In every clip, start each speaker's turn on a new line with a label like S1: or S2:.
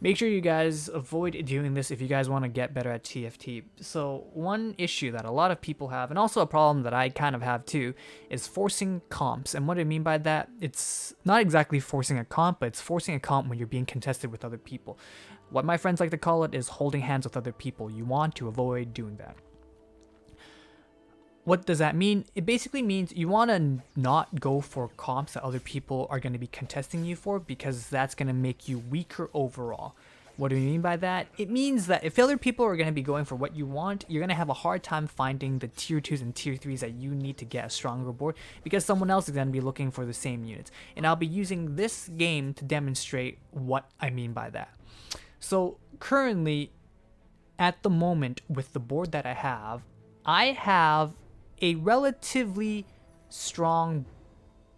S1: Make sure you guys avoid doing this if you guys want to get better at TFT. So one issue that a lot of people have, and also a problem that I kind of have too, is forcing comps. And what I mean by that, it's not exactly forcing a comp, but it's forcing a comp when you're being contested with other people. What my friends like to call it is holding hands with other people. You want to avoid doing that. What does that mean? It basically means you want to not go for comps that other people are going to be contesting you for, because that's going to make you weaker overall. What do we mean by that? It means that if other people are going to be going for what you want, you're going to have a hard time finding the tier 2s and tier 3s that you need to get a stronger board, because someone else is going to be looking for the same units. And I'll be using this game to demonstrate what I mean by that. So currently, at the moment, with the board that I have a relatively strong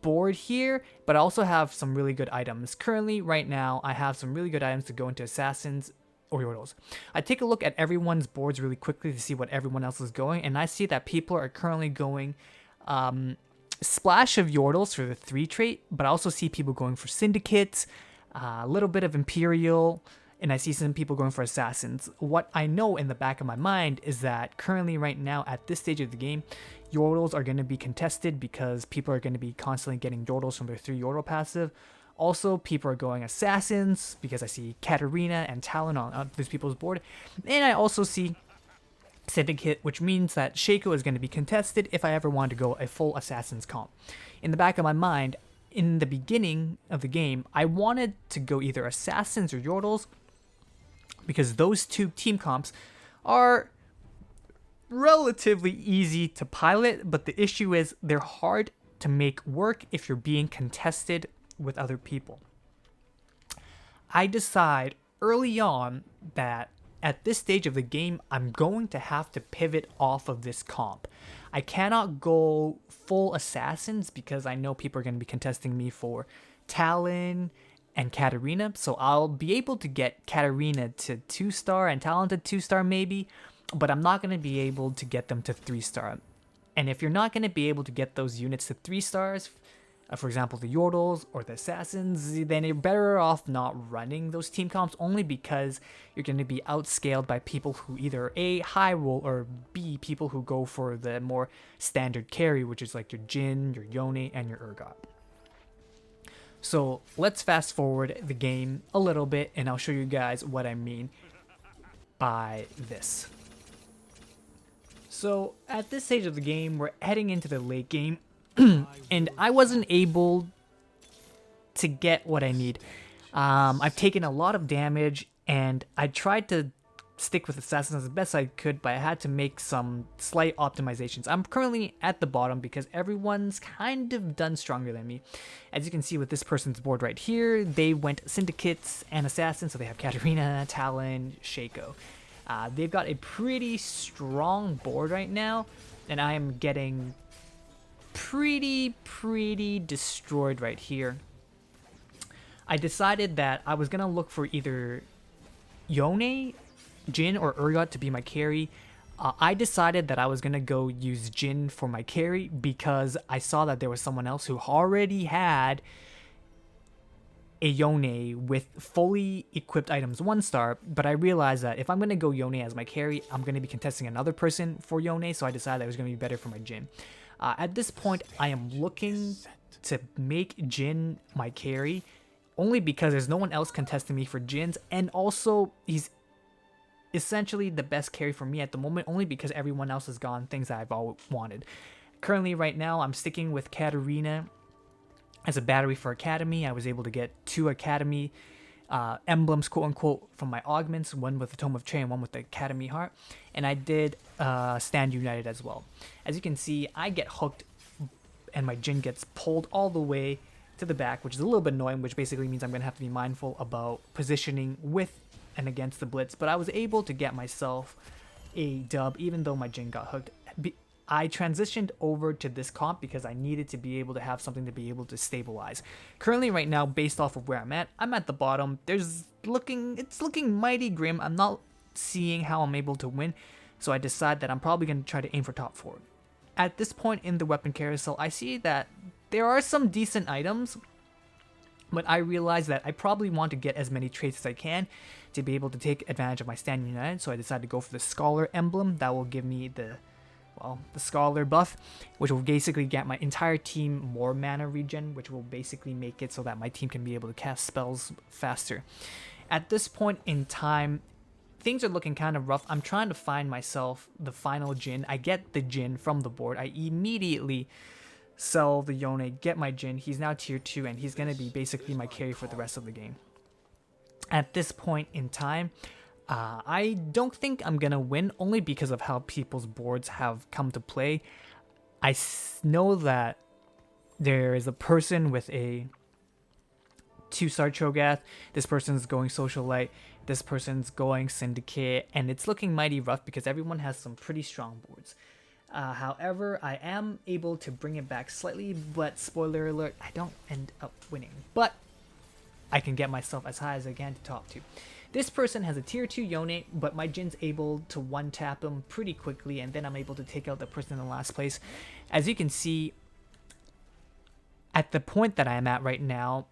S1: board here, but I also have some really good items. Currently, right now, I have some really good items to go into Assassins or Yordles. I take a look at everyone's boards really quickly to see what everyone else is going, and I see that people are currently going Splash of Yordles for the 3 trait, but I also see people going for Syndicates, a little bit of Imperial, and I see some people going for Assassins. What I know in the back of my mind is that currently right now at this stage of the game, Yordles are going to be contested because people are going to be constantly getting Yordles from their 3 Yordle passive. Also, people are going Assassins because I see Katarina and Talon on these people's board. And I also see Syndicate, which means that Shaco is going to be contested if I ever want to go a full Assassin's comp. In the back of my mind, in the beginning of the game, I wanted to go either Assassins or Yordles, because those 2 team comps are relatively easy to pilot, but the issue is they're hard to make work if you're being contested with other people. I decide early on that at this stage of the game, I'm going to have to pivot off of this comp. I cannot go full Assassins because I know people are going to be contesting me for Talon and Katarina, so I'll be able to get Katarina to 2-star and Talon to 2-star maybe, but I'm not going to be able to get them to 3-star. And if you're not going to be able to get those units to 3 stars, for example the Yordles or the Assassins, then you're better off not running those team comps, only because you're going to be outscaled by people who either A, high roll, or B, people who go for the more standard carry, which is like your Jhin, your Yone, and your Urgot. So let's fast forward the game a little bit and I'll show you guys what I mean by this. So at this stage of the game, we're heading into the late game and I wasn't able to get what I need. I've taken a lot of damage and I tried to stick with Assassins as best I could, but I had to make some slight optimizations. I'm currently at the bottom because everyone's kind of done stronger than me. As you can see with this person's board right here, they went Syndicates and Assassins, so they have Katarina, Talon, Shaco. They've got a pretty strong board right now, and I am getting pretty destroyed right here. I decided that I was gonna look for either Yone, Jhin, or Urgot to be my carry. I decided that I was gonna go use Jhin for my carry because I saw that there was someone else who already had a Yone with fully equipped items 1-star, but I realized that if I'm gonna go Yone as my carry, I'm gonna be contesting another person for Yone, so I decided that it was gonna be better for my Jhin. At this point, I am looking to make Jhin my carry, only because there's no one else contesting me for Jhin's, and also he's essentially the best carry for me at the moment, only because everyone else has gone things that I've always wanted. Currently, right now, I'm sticking with Katarina as a battery for Academy. I was able to get 2 Academy emblems, quote-unquote, from my augments, one with the Tome of Che and one with the Academy Heart, and I did Stand United as well. As you can see, I get hooked and my Jhin gets pulled all the way to the back, which is a little bit annoying, which basically means I'm going to have to be mindful about positioning with and against the blitz, but I was able to get myself a dub even though my Jhin got hooked. I transitioned over to this comp because I needed to be able to have something to be able to stabilize. Currently right now, based off of where I'm at the bottom. It's looking mighty grim. I'm not seeing how I'm able to win, so I decide that I'm probably going to try to aim for top 4. At this point in the weapon carousel, I see that there are some decent items, But I realized that I probably want to get as many traits as I can to be able to take advantage of my Stand United, so I decided to go for the Scholar emblem. That will give me the Scholar buff, which will basically get my entire team more mana regen, which will basically make it so that my team can be able to cast spells faster. At this point in time, things are looking kind of rough. I'm trying to find myself the final Jin. I get the Jin from the board. I immediately sell the Yone, get my Jin. He's now tier 2, and he's going to be basically my carry for the rest of the game. At this point in time, I don't think I'm going to win, only because of how people's boards have come to play. I know that there is a person with a 2-star Cho'Gath, this person's going Social Light, this person's going Syndicate, and it's looking mighty rough because everyone has some pretty strong boards. However, I am able to bring it back slightly, but spoiler alert, I don't end up winning. But I can get myself as high as I can to top 2. This person has a tier 2 Yone, but my Jin's able to one-tap him pretty quickly, and then I'm able to take out the person in the last place. As you can see, at the point that I am at right now,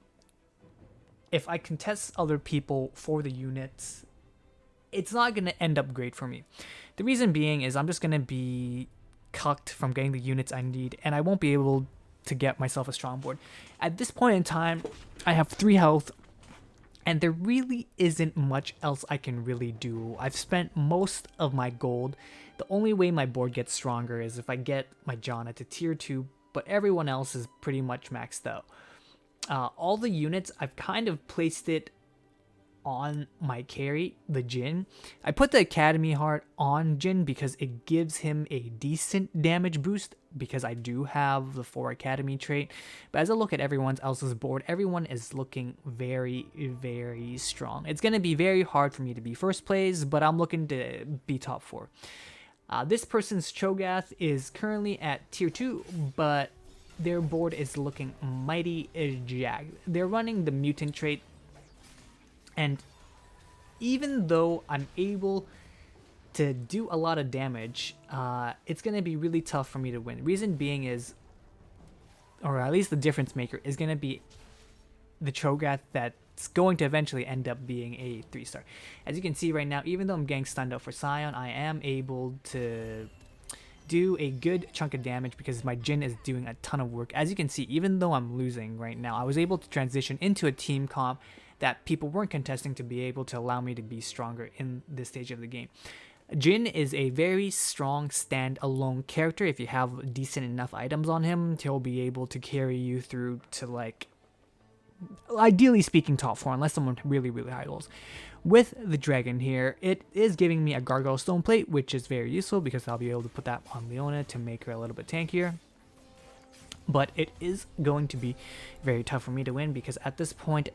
S1: if I contest other people for the units, it's not going to end up great for me. The reason being is I'm just going to be cucked from getting the units I need, and I won't be able to get myself a strong board. At this point in time, I have 3 health, and there really isn't much else I can really do. I've spent most of my gold. The only way my board gets stronger is if I get my Janna to tier 2, but everyone else is pretty much maxed out. All the units, I've kind of placed it on my carry, the Jin. I put the Academy Heart on Jin because it gives him a decent damage boost, because I do have the 4 Academy trait. But as I look at everyone else's board, everyone is looking very, very strong. It's going to be very hard for me to be first place, but I'm looking to be top 4. This person's Cho'Gath is currently at tier 2, but their board is looking mighty jagged. They're running the mutant trait, and even though I'm able to do a lot of damage, it's going to be really tough for me to win. Reason being is, or at least the difference maker, is going to be the Cho'Gath that's going to eventually end up being a 3-star. As you can see right now, even though I'm getting stunned out for Scion, I am able to do a good chunk of damage because my Jin is doing a ton of work. As you can see, even though I'm losing right now, I was able to transition into a team comp that people weren't contesting to be able to allow me to be stronger in this stage of the game. Jin is a very strong stand-alone character. If you have decent enough items on him, he'll be able to carry you through to, like, ideally speaking, top 4, unless someone really, really high rolls. With the dragon here, it is giving me a Gargoyle Stone Plate, which is very useful because I'll be able to put that on Leona to make her a little bit tankier. But it is going to be very tough for me to win because at this point,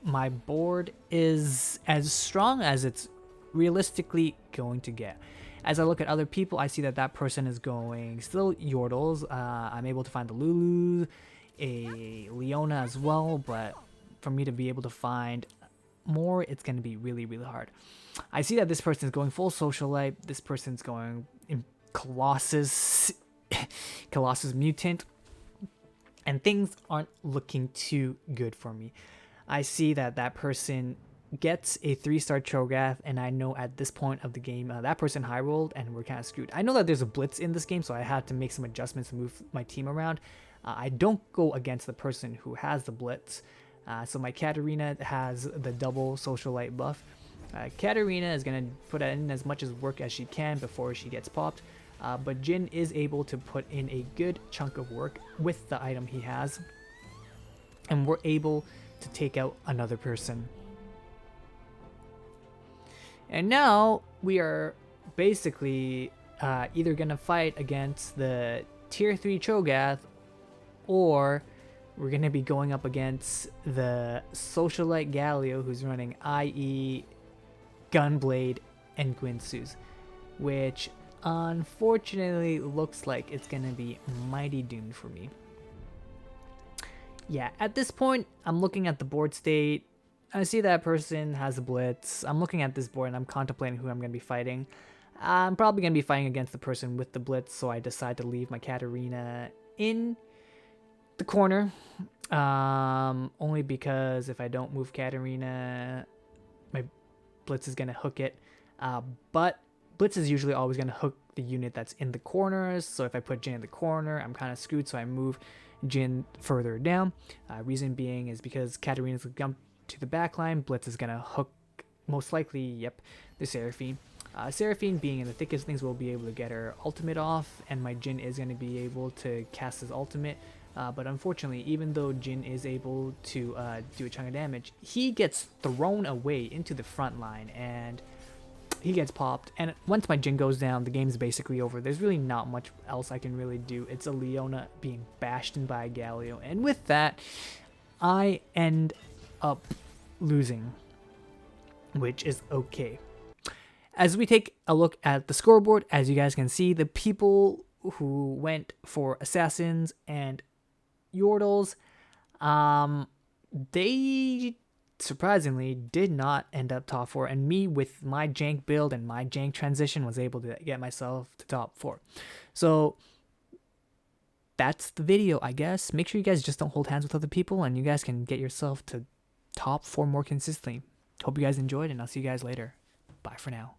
S1: my board is as strong as it's realistically going to get. As I look at other people, I see that that person is going still Yordles. I'm able to find the Lulu, a Leona as well, but for me to be able to find more, it's going to be really, really hard. I see that this person is going full Social Life. This person's going in Colossus, Colossus Mutant, and things aren't looking too good for me. I see that that person gets a 3-star Cho'Gath, and I know at this point of the game that person high rolled and we're kind of screwed. I know that there's a blitz in this game, so I had to make some adjustments to move my team around. I don't go against the person who has the blitz, so my Katarina has the double Social Light buff. Katarina is going to put in as much as work as she can before she gets popped, but Jin is able to put in a good chunk of work with the item he has, and we're able to take out another person. And now we are basically either going to fight against the tier 3 Cho'Gath, or we're going to be going up against the Socialite Galio, who's running IE, Gunblade, and Gwynsu's, which unfortunately looks like it's going to be mighty doomed for me. Yeah, at this point, I'm looking at the board state. I see that person has a blitz. I'm looking at this board and I'm contemplating who I'm going to be fighting. I'm probably going to be fighting against the person with the blitz, so I decide to leave my Katarina in the corner. Only because if I don't move Katarina, my Blitz is gonna hook it. But Blitz is usually always gonna hook the unit that's in the corners. So if I put Jin in the corner, I'm kind of screwed. So I move Jin further down. Reason being is because Katarina's gonna jump to the back line. Blitz is gonna hook, most likely, yep, the Seraphine. Seraphine, being in the thickest things, will be able to get her ultimate off, and my Jin is going to be able to cast his ultimate. But unfortunately, even though Jin is able to do a chunk of damage, he gets thrown away into the front line, and he gets popped. And once my Jin goes down, the game's basically over. There's really not much else I can really do. It's a Leona being bashed in by a Galio, and with that, I end up losing, which is okay. As we take a look at the scoreboard, as you guys can see, the people who went for assassins and Yordles, they surprisingly did not end up top 4, and me with my jank build and my jank transition was able to get myself to top 4. So that's the video, I guess. Make sure you guys just don't hold hands with other people, and you guys can get yourself to top 4 more consistently. Hope you guys enjoyed, and I'll see you guys later. Bye for now.